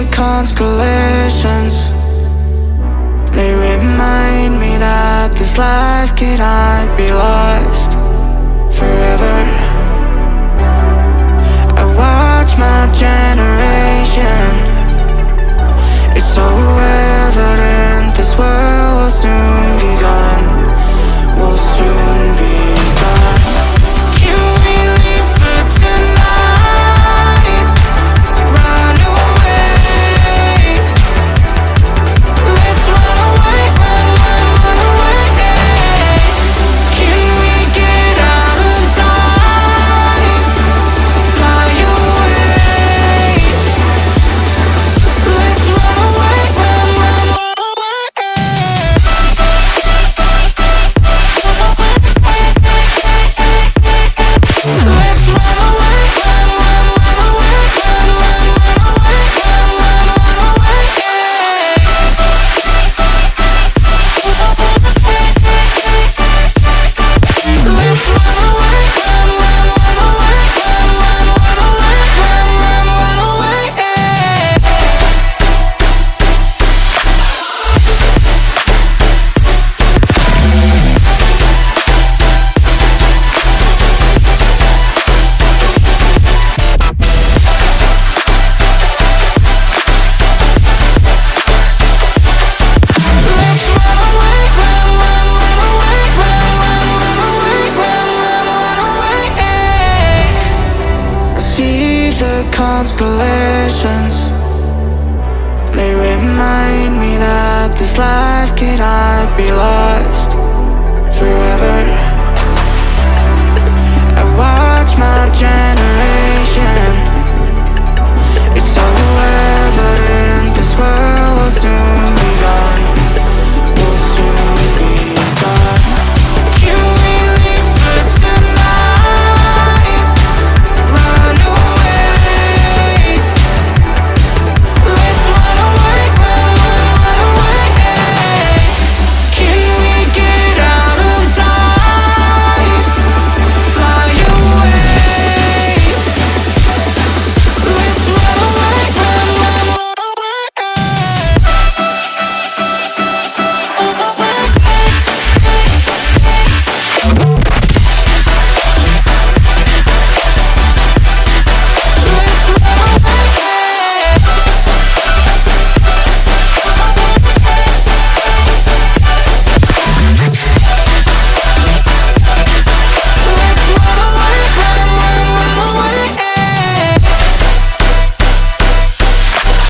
the constellations. They remind me that this life cannot be lost forever. I watch my generation. It's so evident this world will soon be gone. Will soon be gone. Can we live for tonight? Run away. Let's run away, run away. Can we get out of sight? Fly away. Let's run away, run away. Let's run away, run away, run away, run away. Let's run away, run away, run away. Let's run away, run away, run away. I see the constellations. They remind me that this life cannot be lost forever. I watch my generation.